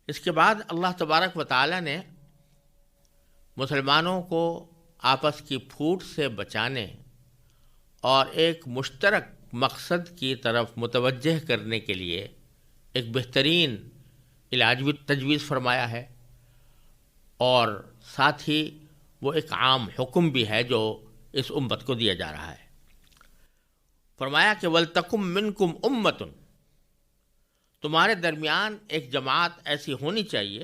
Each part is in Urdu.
اس کے بعد اللہ تبارک و تعالی نے مسلمانوں کو آپس کی پھوٹ سے بچانے اور ایک مشترک مقصد کی طرف متوجہ کرنے کے لیے ایک بہترین علاج بھی تجویز فرمایا ہے، اور ساتھ ہی وہ ایک عام حکم بھی ہے جو اس امت کو دیا جا رہا ہے۔ فرمایا کہ وَلْتَكُمْ مِنْكُمْ أُمَّةٌ، تمہارے درمیان ایک جماعت ایسی ہونی چاہیے،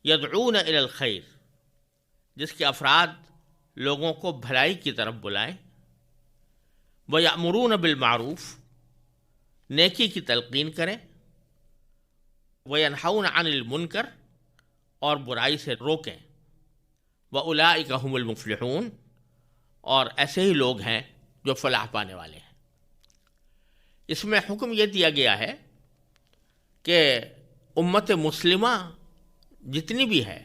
يَدْعُونَ إِلَى الْخَيْرِ، جس کے افراد لوگوں کو بھلائی کی طرف بلائیں، وَيَأْمُرُونَ بِالْمَعْرُوفِ، نیکی کی تلقین کریں، وَيَنْحَوْنَ عَنِ الْمُنْكَرِ، اور برائی سے روکیں، وَأُولَئِكَ هُمُ الْمُفْلِحُونَ، اور ایسے ہی لوگ ہیں جو فلاح پانے والے ہیں۔ اس میں حکم یہ دیا گیا ہے کہ امت مسلمہ جتنی بھی ہے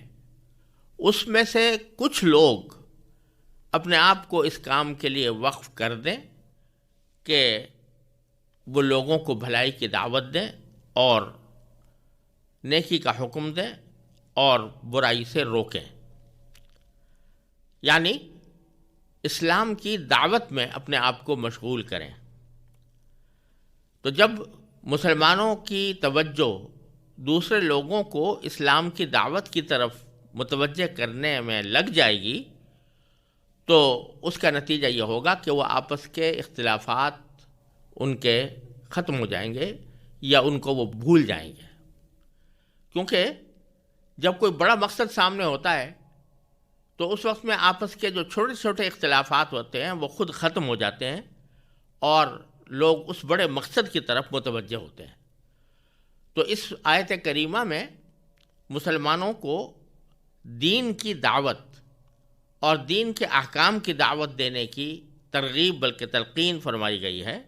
اس میں سے کچھ لوگ اپنے آپ کو اس کام کے لیے وقف کر دیں کہ وہ لوگوں کو بھلائی کی دعوت دیں اور نیکی کا حکم دیں اور برائی سے روکیں، یعنی اسلام کی دعوت میں اپنے آپ کو مشغول کریں۔ تو جب مسلمانوں کی توجہ دوسرے لوگوں کو اسلام کی دعوت کی طرف متوجہ کرنے میں لگ جائے گی تو اس کا نتیجہ یہ ہوگا کہ وہ آپس کے اختلافات ان کے ختم ہو جائیں گے یا ان کو وہ بھول جائیں گے، کیونکہ جب کوئی بڑا مقصد سامنے ہوتا ہے تو اس وقت میں آپس کے جو چھوٹے چھوٹے اختلافات ہوتے ہیں وہ خود ختم ہو جاتے ہیں اور لوگ اس بڑے مقصد کی طرف متوجہ ہوتے ہیں۔ تو اس آیت کریمہ میں مسلمانوں کو دین کی دعوت اور دین کے احکام کی دعوت دینے کی ترغیب بلکہ تلقین فرمائی گئی ہے،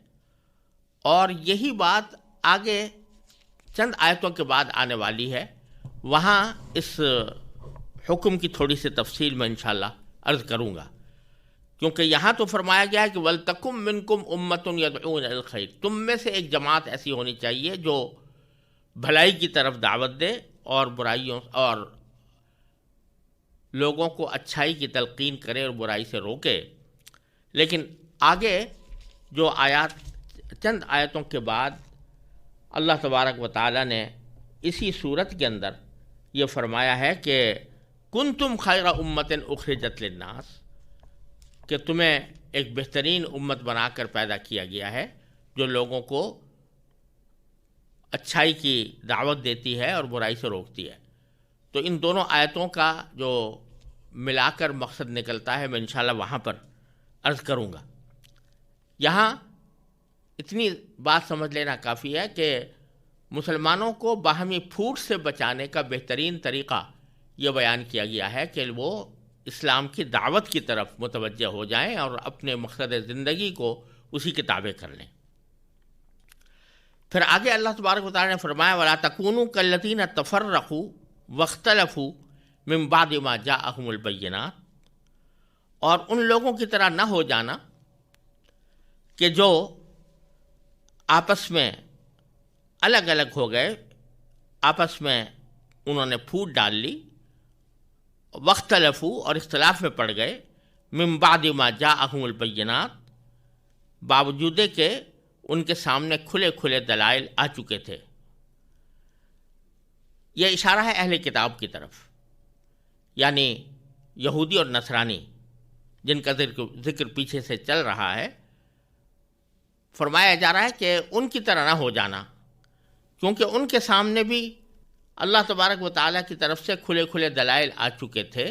اور یہی بات آگے چند آیتوں کے بعد آنے والی ہے، وہاں اس حکم کی تھوڑی سی تفصیل میں انشاءاللہ عرض کروں گا، کیونکہ یہاں تو فرمایا گیا ہے کہ وَلْتَكُمْ مِنْكُمْ أُمَّةٌ يَدْعُونَ إِلَى الْخَيْرِ، تم میں سے ایک جماعت ایسی ہونی چاہیے جو بھلائی کی طرف دعوت دے اور برائیوں اور لوگوں کو اچھائی کی تلقین کرے اور برائی سے روکے۔ لیکن آگے جو چند آیتوں کے بعد اللہ تبارک و تعالی نے اسی صورت کے اندر یہ فرمایا ہے کہ کنتم خیر امت اخرجت للناس، کہ تمہیں ایک بہترین امت بنا کر پیدا کیا گیا ہے جو لوگوں کو اچھائی کی دعوت دیتی ہے اور برائی سے روکتی ہے۔ تو ان دونوں آیتوں کا جو ملا کر مقصد نکلتا ہے میں انشاءاللہ وہاں پر عرض کروں گا۔ یہاں اتنی بات سمجھ لینا کافی ہے کہ مسلمانوں کو باہمی پھوٹ سے بچانے کا بہترین طریقہ یہ بیان کیا گیا ہے کہ وہ اسلام کی دعوت کی طرف متوجہ ہو جائیں اور اپنے مقصد زندگی کو اسی کے تابع کر لیں۔ پھر آگے اللہ تبارک و تعالی نے فرمایا وَلَا تَكُونُوا كَالَّذِينَ تَفَرَّقُوا وَاخْتَلَفُوا مِن بَعْدِ مَا جَاءَهُمُ الْبَيِّنَاتُ، اور ان لوگوں کی طرح نہ ہو جانا کہ جو آپس میں الگ الگ ہو گئے، آپس میں انہوں نے پھوٹ ڈال لی، واختلفوا، اور اختلاف میں پڑ گئے، من بعد ما جاءہم البینات، باوجود کہ ان کے سامنے کھلے کھلے دلائل آ چکے تھے۔ یہ اشارہ ہے اہل کتاب کی طرف، یعنی یہودی اور نصرانی جن کا ذکر پیچھے سے چل رہا ہے۔ فرمایا جا رہا ہے کہ ان کی طرح نہ ہو جانا، کیونکہ ان کے سامنے بھی اللہ تبارک و تعالیٰ کی طرف سے کھلے کھلے دلائل آ چکے تھے۔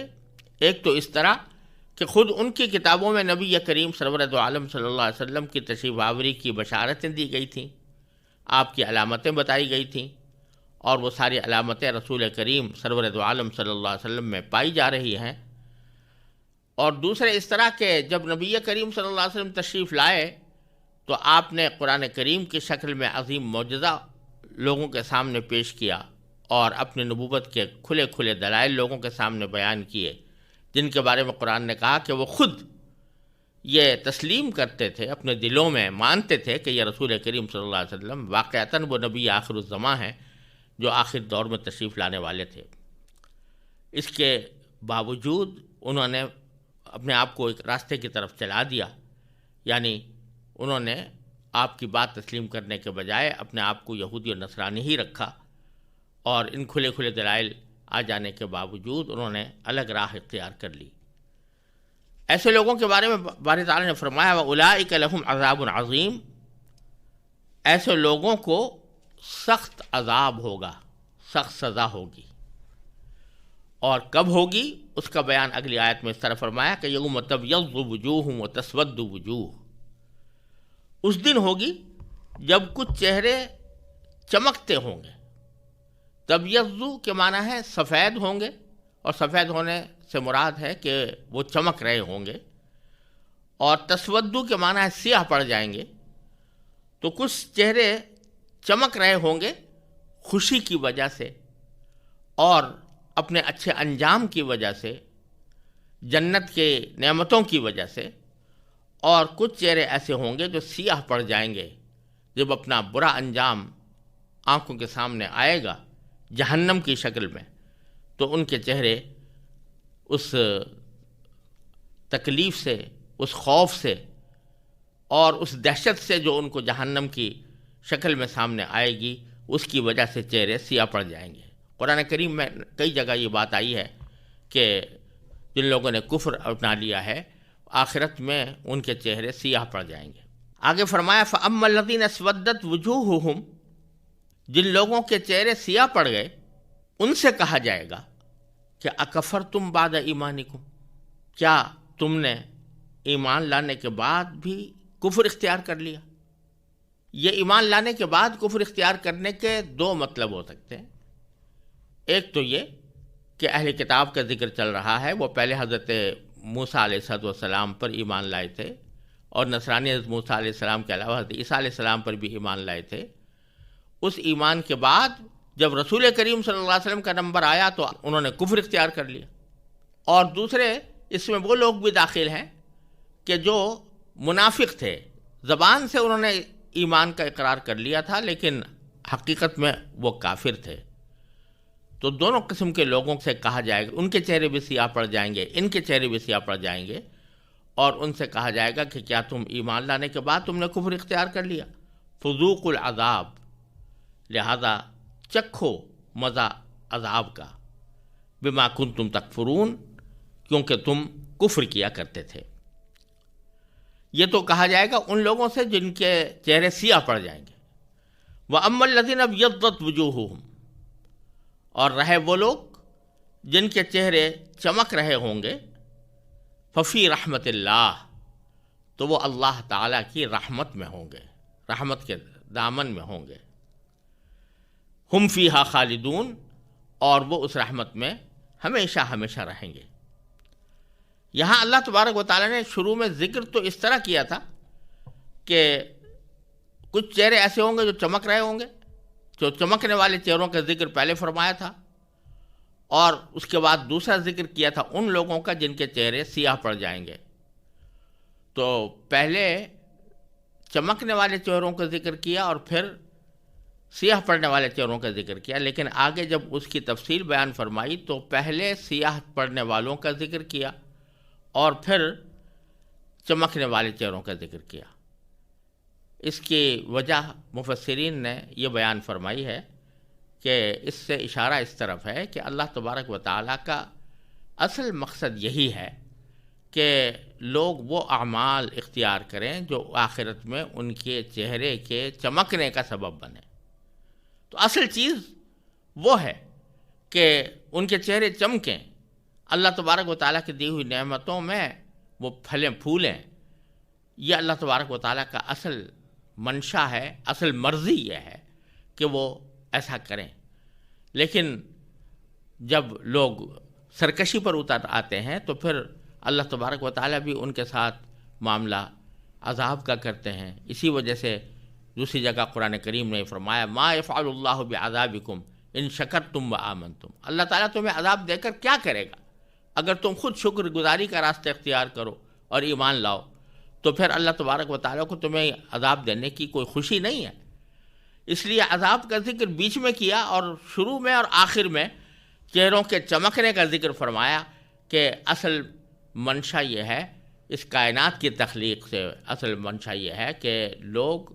ایک تو اس طرح کہ خود ان کی کتابوں میں نبی کریم سرور دو عالم صلی اللہ علیہ وسلم کی تشریف آوری کی بشارتیں دی گئی تھیں، آپ کی علامتیں بتائی گئی تھیں، اور وہ ساری علامتیں رسول کریم سرور دو عالم صلی اللہ علیہ وسلم میں پائی جا رہی ہیں۔ اور دوسرے اس طرح کہ جب نبی کریم صلی اللہ علیہ وسلم تشریف لائے تو آپ نے قرآن کریم کی شکل میں عظیم معجزہ لوگوں کے سامنے پیش کیا اور اپنی نبوت کے کھلے کھلے دلائل لوگوں کے سامنے بیان کیے، جن کے بارے میں قرآن نے کہا کہ وہ خود یہ تسلیم کرتے تھے، اپنے دلوں میں مانتے تھے کہ یہ رسول کریم صلی اللہ علیہ وسلم واقعتاً وہ نبی آخر الزماں ہیں جو آخر دور میں تشریف لانے والے تھے۔ اس کے باوجود انہوں نے اپنے آپ کو ایک راستے کی طرف چلا دیا، یعنی انہوں نے آپ کی بات تسلیم کرنے کے بجائے اپنے آپ کو یہودی اور نصرانی ہی رکھا، اور ان کھلے کھلے دلائل آ جانے کے باوجود انہوں نے الگ راہ اختیار کر لی۔ ایسے لوگوں کے بارے میں باری تعالیٰ نے فرمایا وَأُولَٰئِكَ لَهُمْ عَذَابٌ عَظِيمٌ، ایسے لوگوں کو سخت عذاب ہوگا، سخت سزا ہوگی۔ اور کب ہوگی اس کا بیان اگلی آیت میں اس طرح فرمایا کہ یوم تبیض وجوہ وتسود وجوہ، اس دن ہوگی جب کچھ چہرے چمکتے ہوں گے۔ تبیض کے معنی ہے سفید ہوں گے، اور سفید ہونے سے مراد ہے کہ وہ چمک رہے ہوں گے، اور تسودو کے معنی ہے سیاہ پڑ جائیں گے۔ تو کچھ چہرے چمک رہے ہوں گے خوشی کی وجہ سے اور اپنے اچھے انجام کی وجہ سے، جنت کے نعمتوں کی وجہ سے، اور کچھ چہرے ایسے ہوں گے جو سیاہ پڑ جائیں گے جب اپنا برا انجام آنکھوں کے سامنے آئے گا جہنم کی شکل میں، تو ان کے چہرے اس تکلیف سے، اس خوف سے اور اس دہشت سے جو ان کو جہنم کی شکل میں سامنے آئے گی، اس کی وجہ سے چہرے سیاہ پڑ جائیں گے۔ قرآن کریم میں کئی جگہ یہ بات آئی ہے کہ جن لوگوں نے کفر اپنا لیا ہے آخرت میں ان کے چہرے سیاہ پڑ جائیں گے۔ آگے فرمایا فَأَمَّا الَّذِينَ اسْوَدَّتْ وُجُوهُهُمْ، جن لوگوں کے چہرے سیاہ پڑ گئے ان سے کہا جائے گا کہ اکفرتم بعد ایمانکم، کیا تم نے ایمان لانے کے بعد بھی کفر اختیار کر لیا؟ یہ ایمان لانے کے بعد کفر اختیار کرنے کے دو مطلب ہو سکتے ہیں۔ ایک تو یہ کہ اہل کتاب کا ذکر چل رہا ہے، وہ پہلے حضرت موسیٰ علیہ السلام پر ایمان لائے تھے، اور نصرانی حضرت موسیٰ علیہ السلام کے علاوہ حضرت عیسیٰ علیہ السلام پر بھی ایمان لائے تھے۔ اس ایمان کے بعد جب رسول کریم صلی اللہ علیہ وسلم کا نمبر آیا تو انہوں نے کفر اختیار کر لیا۔ اور دوسرے اس میں وہ لوگ بھی داخل ہیں کہ جو منافق تھے، زبان سے انہوں نے ایمان کا اقرار کر لیا تھا لیکن حقیقت میں وہ کافر تھے۔ تو دونوں قسم کے لوگوں سے کہا جائے گا، ان کے چہرے بھی سیاہ پڑ جائیں گے، ان کے چہرے بھی سیاہ پڑ جائیں گے، اور ان سے کہا جائے گا کہ کیا تم ایمان لانے کے بعد تم نے کفر اختیار کر لیا؟ فذوقوا العذاب، لہذا چکھو مزہ عذاب کا، بما کنتم تکفرون، کیونکہ تم کفر کیا کرتے تھے۔ یہ تو کہا جائے گا ان لوگوں سے جن کے چہرے سیاہ پڑ جائیں گے۔ وَأَمَّا الَّذِينَ ابْيَضَّتْ وُجُوهُهُمْ، اور رہے وہ لوگ جن کے چہرے چمک رہے ہوں گے، ففی رحمت اللہ، تو وہ اللہ تعالیٰ کی رحمت میں ہوں گے، رحمت کے دامن میں ہوں گے۔ ہم فیہا خالدون، اور وہ اس رحمت میں ہمیشہ ہمیشہ رہیں گے۔ یہاں اللہ تبارک و تعالیٰ نے شروع میں ذکر تو اس طرح کیا تھا کہ کچھ چہرے ایسے ہوں گے جو چمک رہے ہوں گے، جو چمکنے والے چہروں کا ذکر پہلے فرمایا تھا، اور اس کے بعد دوسرا ذکر کیا تھا ان لوگوں کا جن کے چہرے سیاہ پڑ جائیں گے۔ تو پہلے چمکنے والے چہروں کا ذکر کیا اور پھر سیاہ پڑنے والے چہروں کا ذکر کیا، لیکن آگے جب اس کی تفصیل بیان فرمائی تو پہلے سیاہ پڑنے والوں کا ذکر کیا اور پھر چمکنے والے چہروں کا ذکر کیا۔ اس کی وجہ مفسرین نے یہ بیان فرمائی ہے کہ اس سے اشارہ اس طرف ہے کہ اللہ تبارک و تعالیٰ کا اصل مقصد یہی ہے کہ لوگ وہ اعمال اختیار کریں جو آخرت میں ان کے چہرے کے چمکنے کا سبب بنے۔ تو اصل چیز وہ ہے کہ ان کے چہرے چمکیں، اللہ تبارک و تعالیٰ کی دی ہوئی نعمتوں میں وہ پھلیں پھولیں۔ یہ اللہ تبارک و تعالیٰ کا اصل منشا ہے، اصل مرضی یہ ہے کہ وہ ایسا کریں۔ لیکن جب لوگ سرکشی پر اتر آتے ہیں تو پھر اللہ تبارک و تعالیٰ بھی ان کے ساتھ معاملہ عذاب کا کرتے ہیں۔ اسی وجہ سے دوسری جگہ قرآن کریم نے فرمایا ما یفعل اللہ بعذابکم ان شکرتم وآمنتم، اللہ تعالیٰ تمہیں عذاب دے کر کیا کرے گا اگر تم خود شکر گزاری کا راستہ اختیار کرو اور ایمان لاؤ، تو پھر اللہ تبارک و تعالیٰ کو تمہیں عذاب دینے کی کوئی خوشی نہیں ہے۔ اس لیے عذاب کا ذکر بیچ میں کیا اور شروع میں اور آخر میں چہروں کے چمکنے کا ذکر فرمایا کہ اصل منشا یہ ہے، اس کائنات کی تخلیق سے اصل منشا یہ ہے کہ لوگ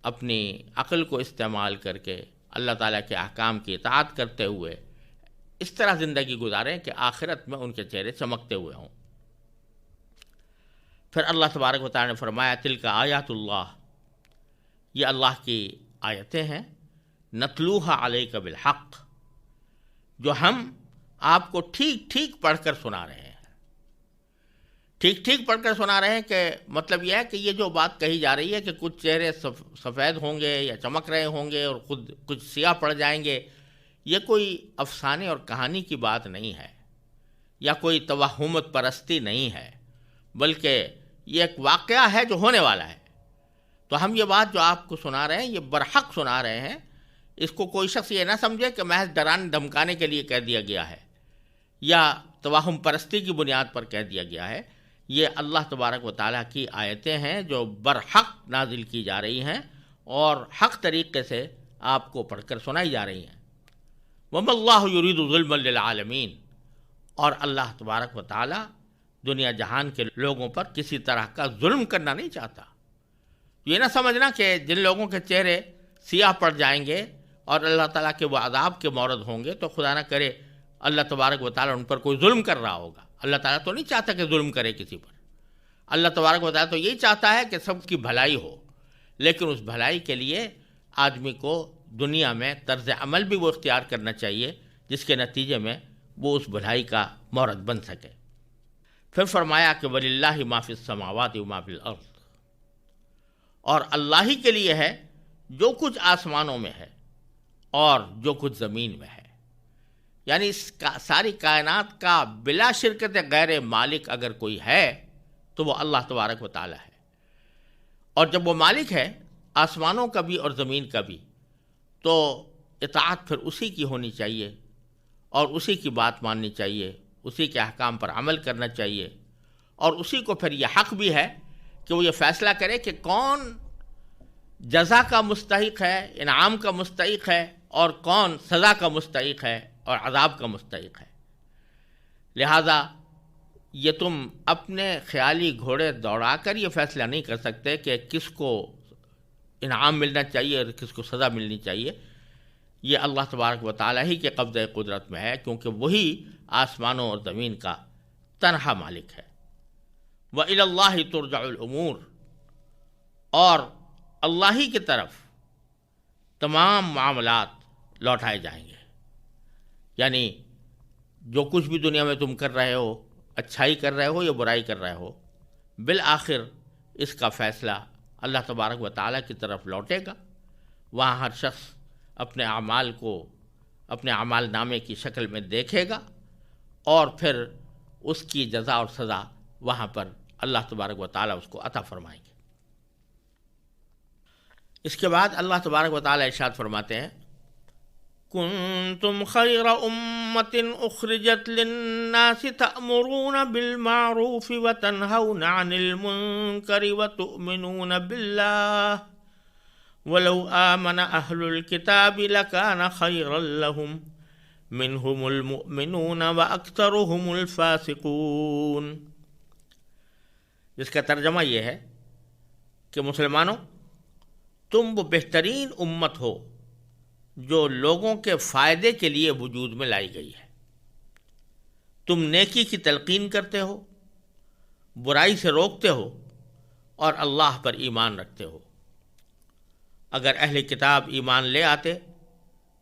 اپنی عقل کو استعمال کر کے اللہ تعالیٰ کے احکام کی اطاعت کرتے ہوئے اس طرح زندگی گزاریں کہ آخرت میں ان کے چہرے چمکتے ہوئے ہوں۔ پھر اللہ تبارک و تعالیٰ نے فرمایا تلک آیات اللہ، یہ اللہ کی آیتیں ہیں، نتلوہا علیک بالحق، جو ہم آپ کو ٹھیک ٹھیک پڑھ کر سنا رہے ہیں۔ ٹھیک ٹھیک پڑھ کر سنا رہے ہیں کہ مطلب یہ ہے کہ یہ جو بات کہی جا رہی ہے کہ کچھ چہرے سفید ہوں گے یا چمک رہے ہوں گے اور خود کچھ سیاہ پڑ جائیں گے، یہ کوئی افسانے اور کہانی کی بات نہیں ہے یا کوئی توہمات پرستی نہیں ہے، بلکہ یہ ایک واقعہ ہے جو ہونے والا ہے۔ تو ہم یہ بات جو آپ کو سنا رہے ہیں یہ برحق سنا رہے ہیں، اس کو کوئی شخص یہ نہ سمجھے کہ محض ڈرانے دھمکانے کے لیے کہہ دیا گیا ہے یا توہم پرستی کی بنیاد پر کہہ دیا گیا ہے۔ یہ اللہ تبارک و تعالیٰ کی آیتیں ہیں جو برحق نازل کی جا رہی ہیں اور حق طریقے سے آپ کو پڑھ کر سنائی جا رہی ہیں۔ وَمَا اللَّهُ يُرِيدُ ظُلْمًا لِلْعَالَمِينَ، اور اللہ تبارک و تعالیٰ دنیا جہان کے لوگوں پر کسی طرح کا ظلم کرنا نہیں چاہتا۔ یہ نہ سمجھنا کہ جن لوگوں کے چہرے سیاہ پڑ جائیں گے اور اللہ تعالیٰ کے وہ عذاب کے مورد ہوں گے تو خدا نہ کرے اللہ تبارک و تعالیٰ ان پر کوئی ظلم کر رہا ہوگا۔ اللہ تعالیٰ تو نہیں چاہتا کہ ظلم کرے کسی پر، اللہ تبارک و تعالیٰ تو یہی چاہتا ہے کہ سب کی بھلائی ہو، لیکن اس بھلائی کے لیے آدمی کو دنیا میں طرز عمل بھی وہ اختیار کرنا چاہیے جس کے نتیجے میں وہ اس بھلائی کا مورد بن سکے۔ پھر فرمایا کہ وَلِلَّهِ مَا فِي السَّمَاوَاتِ وَمَا فِي الْأَرْضِ، اور اللہ ہی کے لیے ہے جو کچھ آسمانوں میں ہے اور جو کچھ زمین میں ہے، یعنی اس ساری کائنات کا بلا شرکت غیر مالک اگر کوئی ہے تو وہ اللہ تبارک و تعالیٰ ہے۔ اور جب وہ مالک ہے آسمانوں کا بھی اور زمین کا بھی تو اطاعت پھر اسی کی ہونی چاہیے اور اسی کی بات ماننی چاہیے، اسی کے احکام پر عمل کرنا چاہیے، اور اسی کو پھر یہ حق بھی ہے کہ وہ یہ فیصلہ کرے کہ کون جزا کا مستحق ہے، انعام کا مستحق ہے، اور کون سزا کا مستحق ہے اور عذاب کا مستحق ہے۔ لہذا یہ تم اپنے خیالی گھوڑے دوڑا کر یہ فیصلہ نہیں کر سکتے کہ کس کو انعام ملنا چاہیے اور کس کو سزا ملنی چاہیے۔ یہ اللہ تبارک و تعالیٰ ہی کے قبضۂ قدرت میں ہے، کیونکہ وہی آسمانوں اور زمین کا تنہا مالک ہے۔ وَإِلَى اللَّهِ تُرْجَعُ الْأُمُورُ، اور اللہ ہی کی طرف تمام معاملات لوٹائے جائیں گے، یعنی جو کچھ بھی دنیا میں تم کر رہے ہو، اچھائی کر رہے ہو یا برائی کر رہے ہو، بالآخر اس کا فیصلہ اللہ تبارک و تعالیٰ کی طرف لوٹے گا۔ وہاں ہر شخص اپنے اعمال کو اپنے اعمال نامے کی شکل میں دیکھے گا اور پھر اس کی جزا اور سزا وہاں پر اللہ تبارک و تعالیٰ اس کو عطا فرمائیں گے۔ اس کے بعد اللہ تبارک و تعالیٰ ارشاد فرماتے ہیں کنتم خیر امت اخرجت للناس تأمرون بالمعروف وتنہون عن المنکر وتؤمنون باللہ ولو آمن اہل الکتاب لکان خیرا لہم منہم المؤمنون واکثرہم الفاسقون۔ جس کا ترجمہ یہ ہے کہ مسلمانوں، تم وہ بہترین امت ہو جو لوگوں کے فائدے کے لیے وجود میں لائی گئی ہے۔ تم نیکی کی تلقین کرتے ہو، برائی سے روکتے ہو اور اللہ پر ایمان رکھتے ہو۔ اگر اہل کتاب ایمان لے آتے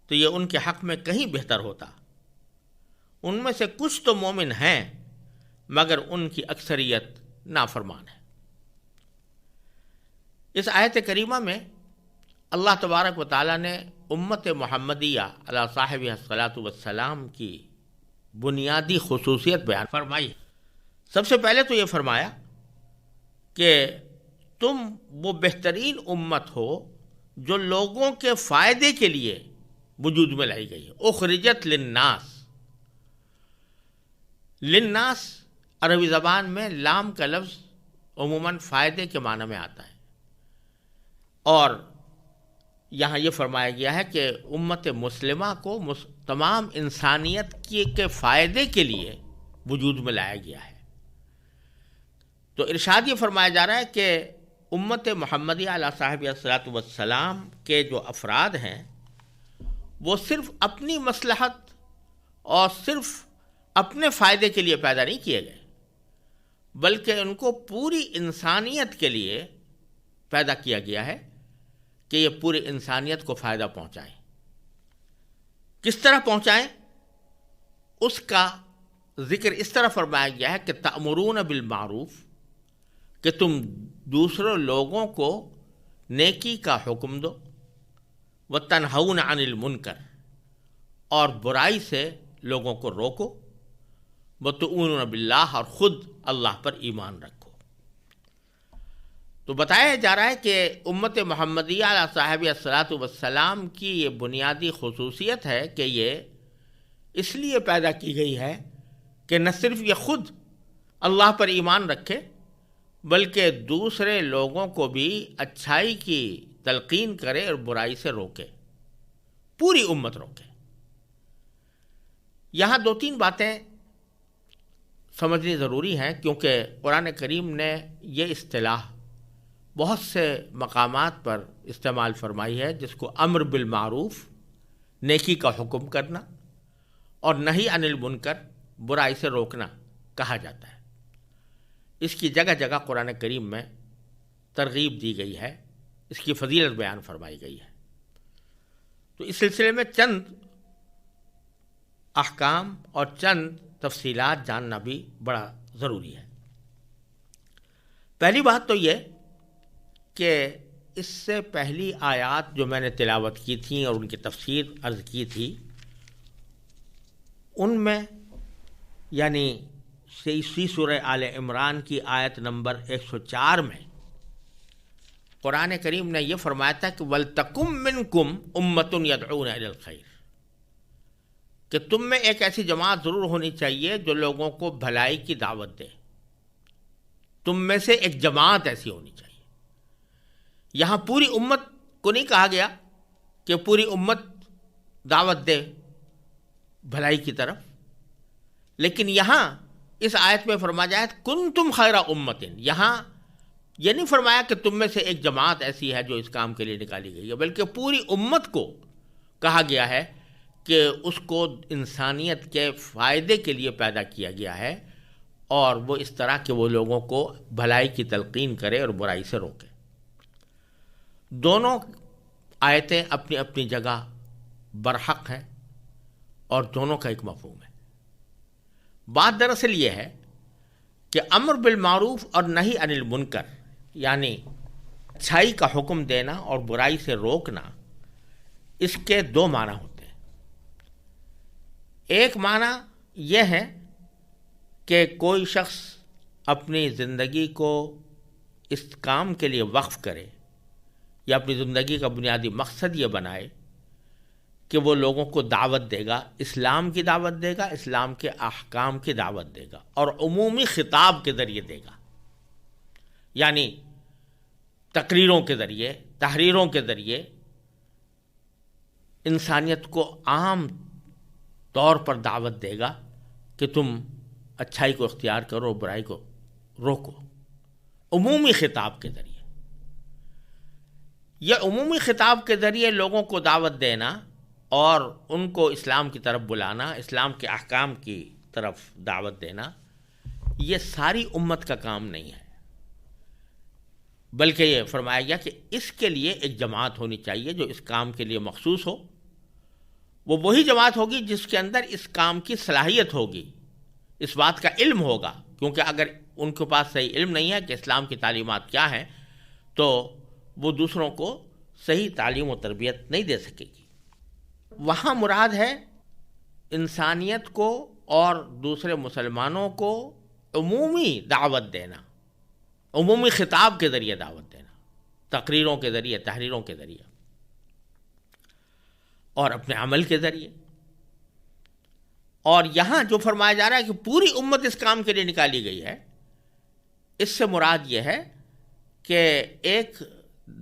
تو یہ ان کے حق میں کہیں بہتر ہوتا۔ ان میں سے کچھ تو مومن ہیں مگر ان کی اکثریت نافرمان ہے۔ اس آیت کریمہ میں اللہ تبارک و تعالیٰ نے امت محمدیہ علی صاحب الصلاۃ والسلام کی بنیادی خصوصیت بیان فرمائی۔ سب سے پہلے تو یہ فرمایا کہ تم وہ بہترین امت ہو جو لوگوں کے فائدے کے لیے وجود میں لائی گئی ہے۔ اخرجت للناس، للناس عربی زبان میں لام کا لفظ عموماً فائدے کے معنی میں آتا ہے، اور یہاں یہ فرمایا گیا ہے کہ امت مسلمہ کو تمام انسانیت کے فائدے کے لیے وجود میں لایا گیا ہے۔ تو ارشاد یہ فرمایا جا رہا ہے کہ امت محمدیہ علیہ صاحب الصلاۃ والسلام کے جو افراد ہیں وہ صرف اپنی مصلحت اور صرف اپنے فائدے کے لیے پیدا نہیں کیے گئے، بلکہ ان کو پوری انسانیت کے لیے پیدا کیا گیا ہے کہ یہ پوری انسانیت کو فائدہ پہنچائیں۔ کس طرح پہنچائیں؟ اس کا ذکر اس طرح فرمایا گیا ہے کہ تأمرون بالمعروف، کہ تم دوسرے لوگوں کو نیکی کا حکم دو، وتنہون عن المنکر، اور برائی سے لوگوں کو روکو، وتؤمنون باللہ، اور خود اللہ پر ایمان رکھو۔ تو بتایا جا رہا ہے کہ امت محمدیہ علیہ صاحب الصلاۃ والسلام کی یہ بنیادی خصوصیت ہے کہ یہ اس لیے پیدا کی گئی ہے کہ نہ صرف یہ خود اللہ پر ایمان رکھے بلکہ دوسرے لوگوں کو بھی اچھائی کی تلقین کرے اور برائی سے روکے، پوری امت روکے۔ یہاں دو تین باتیں سمجھنی ضروری ہیں، کیونکہ قرآن کریم نے یہ اصطلاح بہت سے مقامات پر استعمال فرمائی ہے، جس کو امر بالمعروف، نیکی کا حکم کرنا، اور نہی عن المنکر، برائی سے روکنا کہا جاتا ہے۔ اس کی جگہ جگہ قرآن کریم میں ترغیب دی گئی ہے، اس کی فضیلت بیان فرمائی گئی ہے۔ تو اس سلسلے میں چند احکام اور چند تفصیلات جاننا بھی بڑا ضروری ہے۔ پہلی بات تو یہ کہ اس سے پہلی آیات جو میں نے تلاوت کی تھیں اور ان کی تفسیر عرض کی تھی، ان میں یعنی اسی سورہ آل عمران کی آیت نمبر 104 میں قرآن کریم نے یہ فرمایا تھا کہ وَلْتَكُمْ مِنْكُمْ أُمَّةٌ يَدْعُونَ إِلَى الْخَيْرِ، کہ تم میں ایک ایسی جماعت ضرور ہونی چاہیے جو لوگوں کو بھلائی کی دعوت دے، تم میں سے ایک جماعت ایسی ہونی چاہیے۔ یہاں پوری امت کو نہیں کہا گیا کہ پوری امت دعوت دے بھلائی کی طرف، لیکن یہاں اس آیت میں فرمایا جائے کنتم خیر امتن، یہاں یہ نہیں فرمایا کہ تم میں سے ایک جماعت ایسی ہے جو اس کام کے لیے نکالی گئی ہے، بلکہ پوری امت کو کہا گیا ہے کہ اس کو انسانیت کے فائدے کے لیے پیدا کیا گیا ہے، اور وہ اس طرح کہ وہ لوگوں کو بھلائی کی تلقین کرے اور برائی سے روکے۔ دونوں آیتیں اپنی اپنی جگہ برحق ہیں اور دونوں کا ایک مفہوم ہے۔ بات دراصل یہ ہے کہ امر بالمعروف اور نہی عن المنکر، یعنی اچھائی کا حکم دینا اور برائی سے روکنا، اس کے دو معنی ہوتے ہیں۔ ایک معنی یہ ہے کہ کوئی شخص اپنی زندگی کو اس کام کے لیے وقف کرے یا اپنی زندگی کا بنیادی مقصد یہ بنائے کہ وہ لوگوں کو دعوت دے گا، اسلام کی دعوت دے گا، اسلام کے احکام کی دعوت دے گا، اور عمومی خطاب کے ذریعے دے گا، یعنی تقریروں کے ذریعے، تحریروں کے ذریعے انسانیت کو عام طور پر دعوت دے گا کہ تم اچھائی کو اختیار کرو، برائی کو روکو، عمومی خطاب کے ذریعے۔ یہ عمومی خطاب کے ذریعے لوگوں کو دعوت دینا اور ان کو اسلام کی طرف بلانا، اسلام کے احکام کی طرف دعوت دینا، یہ ساری امت کا کام نہیں ہے، بلکہ یہ فرمایا گیا کہ اس کے لیے ایک جماعت ہونی چاہیے جو اس کام کے لیے مخصوص ہو۔ وہ وہی جماعت ہوگی جس کے اندر اس کام کی صلاحیت ہوگی، اس بات کا علم ہوگا، کیونکہ اگر ان کے پاس صحیح علم نہیں ہے کہ اسلام کی تعلیمات کیا ہیں تو وہ دوسروں کو صحیح تعلیم و تربیت نہیں دے سکے گی۔ وہاں مراد ہے انسانیت کو اور دوسرے مسلمانوں کو عمومی دعوت دینا، عمومی خطاب کے ذریعے دعوت دینا، تقریروں کے ذریعے، تحریروں کے ذریعے اور اپنے عمل کے ذریعے۔ اور یہاں جو فرمایا جا رہا ہے کہ پوری امت اس کام کے لیے نکالی گئی ہے، اس سے مراد یہ ہے کہ ایک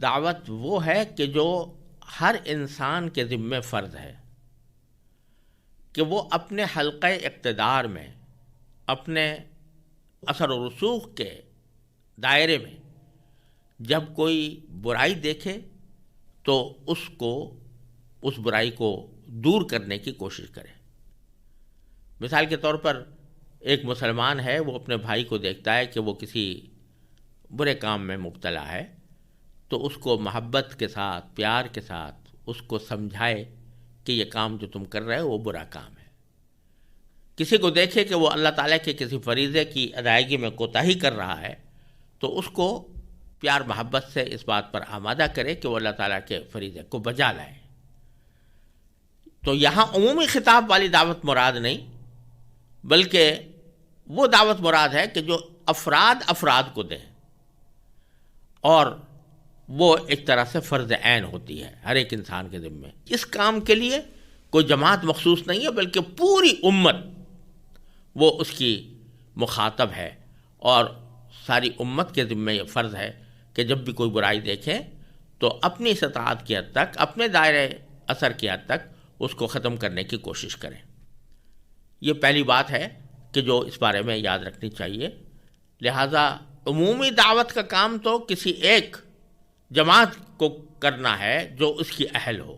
دعوت وہ ہے کہ جو ہر انسان کے ذمہ فرض ہے کہ وہ اپنے حلقہ اقتدار میں، اپنے اثر و رسوخ کے دائرے میں جب کوئی برائی دیکھے تو اس برائی کو دور کرنے کی کوشش کرے۔ مثال کے طور پر ایک مسلمان ہے، وہ اپنے بھائی کو دیکھتا ہے کہ وہ کسی برے کام میں مبتلا ہے، تو اس کو محبت کے ساتھ، پیار کے ساتھ اس کو سمجھائے کہ یہ کام جو تم کر رہے ہو وہ برا کام ہے۔ کسی کو دیکھے کہ وہ اللہ تعالیٰ کے کسی فریضے کی ادائیگی میں کوتاہی کر رہا ہے تو اس کو پیار محبت سے اس بات پر آمادہ کرے کہ وہ اللہ تعالیٰ کے فریضے کو بجا لائے۔ تو یہاں عمومی خطاب والی دعوت مراد نہیں، بلکہ وہ دعوت مراد ہے کہ جو افراد کو دیں، اور وہ ایک طرح سے فرض عین ہوتی ہے ہر ایک انسان کے ذمے۔ اس کام کے لیے کوئی جماعت مخصوص نہیں ہے، بلکہ پوری امت وہ اس کی مخاطب ہے، اور ساری امت کے ذمے یہ فرض ہے کہ جب بھی کوئی برائی دیکھیں تو اپنی استطاعت کی حد تک، اپنے دائرے اثر کی حد تک اس کو ختم کرنے کی کوشش کریں۔ یہ پہلی بات ہے کہ جو اس بارے میں یاد رکھنی چاہیے۔ لہذا عمومی دعوت کا کام تو کسی ایک جماعت کو کرنا ہے جو اس کی اہل ہو۔